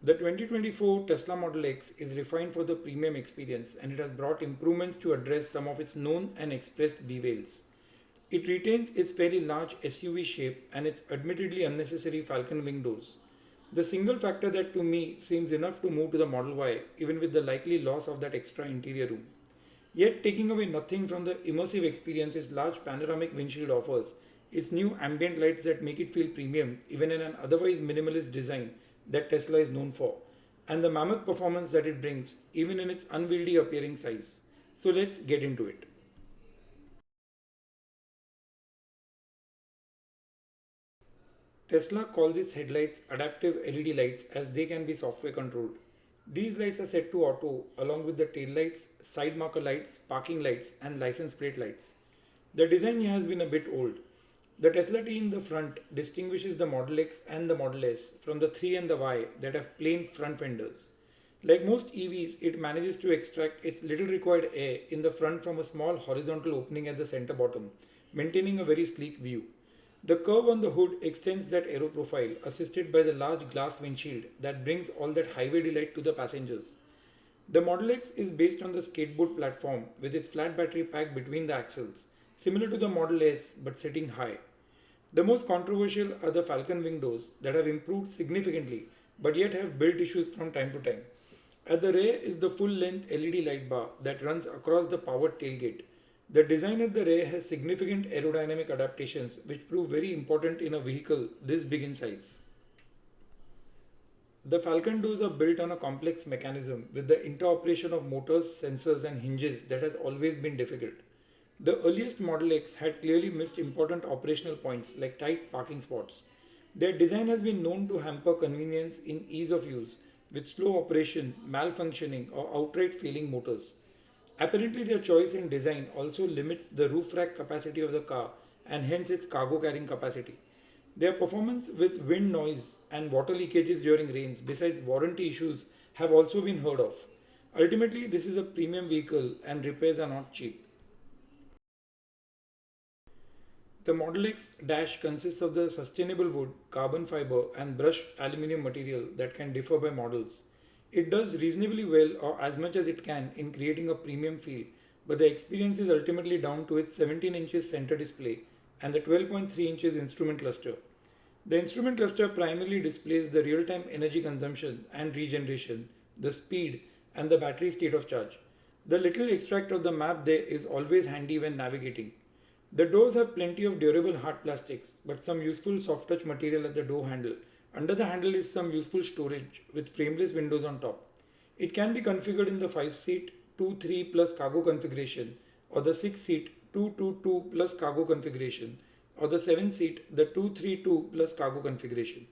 The 2024 Tesla Model X is refined for the premium experience and it has brought improvements to address some of its known and expressed bewails. It retains its fairly large SUV shape and its admittedly unnecessary Falcon wing doors. The single factor that to me seems enough to move to the Model Y, even with the likely loss of that extra interior room. Yet, taking away nothing from the immersive experience its large panoramic windshield offers, its new ambient lights that make it feel premium even in an otherwise minimalist design that Tesla is known for, and the mammoth performance that it brings even in its unwieldy appearing size. So let's get into it. Tesla calls its headlights adaptive LED lights as they can be software controlled. These lights are set to auto along with the tail lights, side marker lights, parking lights, and license plate lights. The design here has been a bit old. The Tesla T in the front distinguishes the Model X and the Model S from the 3 and the Y that have plain front fenders. Like most EVs, it manages to extract its little required air in the front from a small horizontal opening at the center bottom, maintaining a very sleek view. The curve on the hood extends that aero profile, assisted by the large glass windshield that brings all that highway delight to the passengers. The Model X is based on the skateboard platform with its flat battery pack between the axles, similar to the Model S but sitting high. The most controversial are the Falcon wing doors that have improved significantly but yet have built issues from time to time. At the rear is the full length LED light bar that runs across the powered tailgate. The design at the rear has significant aerodynamic adaptations which prove very important in a vehicle this big in size. The Falcon doors are built on a complex mechanism with the interoperation of motors, sensors, and hinges that has always been difficult. The earliest Model X had clearly missed important operational points like tight parking spots. Their design has been known to hamper convenience in ease of use, with slow operation, malfunctioning, or outright failing motors. Apparently, their choice in design also limits the roof rack capacity of the car and hence its cargo carrying capacity. Their performance with wind noise and water leakages during rains, besides warranty issues, have also been heard of. Ultimately, this is a premium vehicle and repairs are not cheap. The Model X dash consists of the sustainable wood, carbon fiber, and brushed aluminum material that can differ by models. It does reasonably well or as much as it can in creating a premium feel, but the experience is ultimately down to its 17 inches center display and the 12.3 inches instrument cluster. The instrument cluster primarily displays the real time energy consumption and regeneration, the speed, and the battery state of charge. The little extract of the map there is always handy when navigating. The doors have plenty of durable hard plastics, but some useful soft touch material at the door handle. Under the handle is some useful storage with frameless windows on top. It can be configured in the 5 seat 2-3 plus cargo configuration or the 6 seat 2-2-2 plus cargo configuration or the 7 seat the 2-3-2 plus cargo configuration.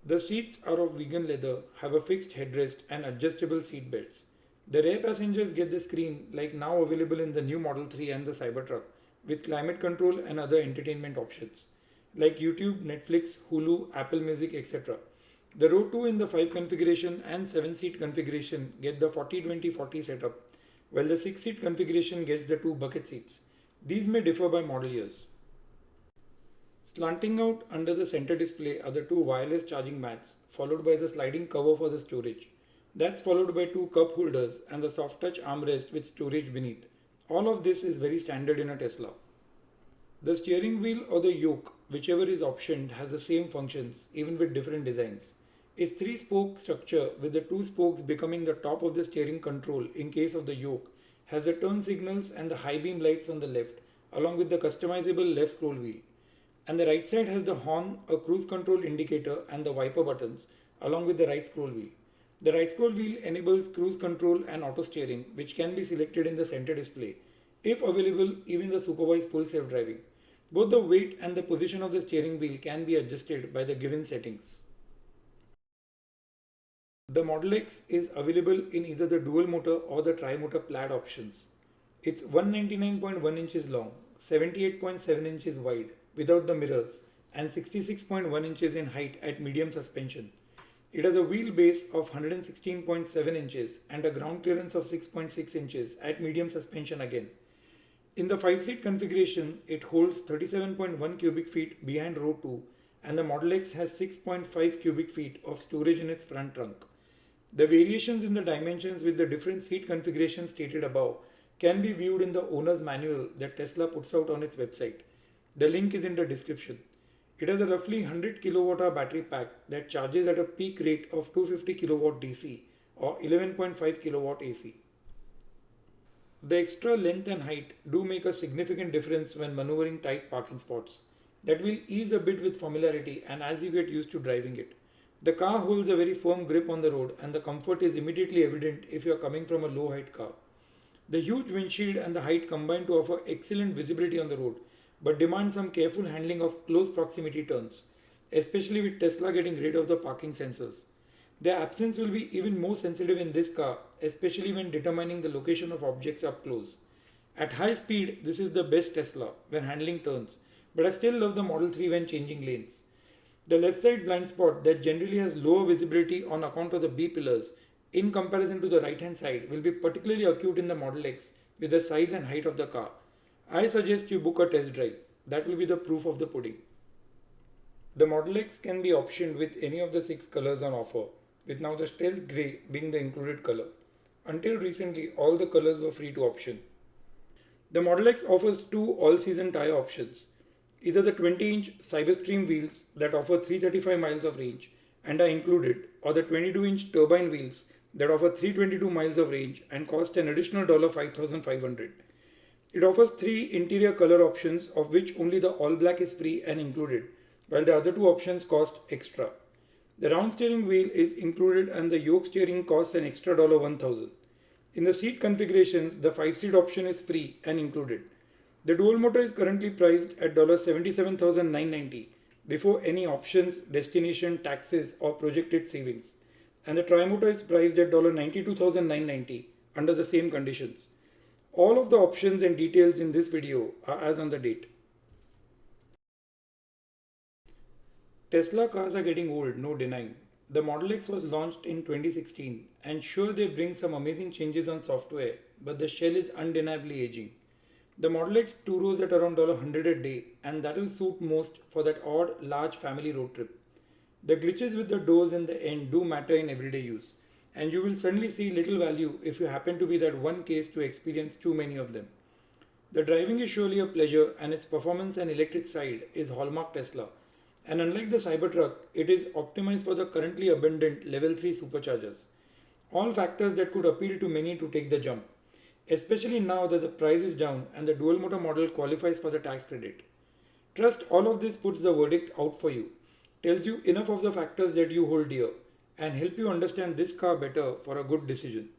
The seats are of vegan leather, have a fixed headrest and adjustable seat belts. The rear passengers get the screen like now available in the new Model 3 and the Cybertruck with climate control and other entertainment options like YouTube, Netflix, Hulu, Apple Music, etc. The row 2 in the 5 configuration and 7 seat configuration get the 40-20-40 setup, while the 6 seat configuration gets the 2 bucket seats. These may differ by model years. Slanting out under the center display are the 2 wireless charging mats, followed by the sliding cover for the storage. That's followed by 2 cup holders and the soft touch armrest with storage beneath. All of this is very standard in a Tesla. The steering wheel or the yoke, whichever is optioned, has the same functions, even with different designs. Its 3-spoke structure, with the 2 spokes becoming the top of the steering control in case of the yoke, has the turn signals and the high beam lights on the left, along with the customizable left scroll wheel. And the right side has the horn, a cruise control indicator, and the wiper buttons, along with the right scroll wheel. The right scroll wheel enables cruise control and auto steering, which can be selected in the center display. If available, even the supervised full self driving. Both the weight and the position of the steering wheel can be adjusted by the given settings. The Model X is available in either the dual motor or the tri-motor plaid options. It's 199.1 inches long, 78.7 inches wide without the mirrors, and 66.1 inches in height at medium suspension. It has a wheelbase of 116.7 inches and a ground clearance of 6.6 inches at medium suspension again. In the 5 seat configuration, it holds 37.1 cubic feet behind row 2 and the Model X has 6.5 cubic feet of storage in its front trunk. The variations in the dimensions with the different seat configurations stated above can be viewed in the owner's manual that Tesla puts out on its website. The link is in the description. It has a roughly 100 kWh battery pack that charges at a peak rate of 250 kW DC or 11.5 kW AC. The extra length and height do make a significant difference when maneuvering tight parking spots. That will ease a bit with familiarity and as you get used to driving it. The car holds a very firm grip on the road and the comfort is immediately evident if you are coming from a low height car. The huge windshield and the height combine to offer excellent visibility on the road, but demand some careful handling of close proximity turns, especially with Tesla getting rid of the parking sensors. Their absence will be even more sensitive in this car, especially when determining the location of objects up close. At high speed, this is the best Tesla when handling turns, but I still love the Model 3 when changing lanes. The left side blind spot that generally has lower visibility on account of the B pillars in comparison to the right hand side will be particularly acute in the Model X with the size and height of the car. I suggest you book a test drive. That will be the proof of the pudding. The Model X can be optioned with any of the 6 colors on offer, with now the stealth grey being the included color. Until recently, all the colors were free to option. The Model X offers two all-season tire options. Either the 20-inch Cyberstream wheels that offer 335 miles of range and are included, or the 22-inch turbine wheels that offer 322 miles of range and cost an additional $5,500. It offers 3 interior color options, of which only the all black is free and included, while the other 2 options cost extra. The round steering wheel is included and the yoke steering costs an extra $1,000. In the seat configurations, the 5-seat option is free and included. The dual motor is currently priced at $77,990 before any options, destination, taxes or projected savings. And the tri-motor is priced at $92,990 under the same conditions. All of the options and details in this video are as on the date. Tesla cars are getting old, no denying. The Model X was launched in 2016 and sure they bring some amazing changes on software, but the shell is undeniably aging. The Model X two-rows at around $100 a day and that will suit most for that odd large family road trip. The glitches with the doors in the end do matter in everyday use and you will suddenly see little value if you happen to be that one case to experience too many of them. The driving is surely a pleasure and its performance and electric side is hallmark Tesla. And unlike the Cybertruck, it is optimized for the currently abundant level 3 superchargers. All factors that could appeal to many to take the jump, especially now that the price is down and the dual motor model qualifies for the tax credit. Trust all of this puts the verdict out for you, tells you enough of the factors that you hold dear, and help you understand this car better for a good decision.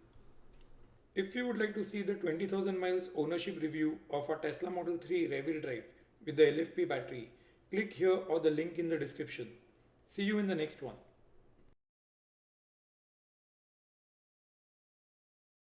If you would like to see the 20,000 miles ownership review of our Tesla Model 3 rear-wheel drive with the LFP battery, click here or the link in the description. See you in the next one.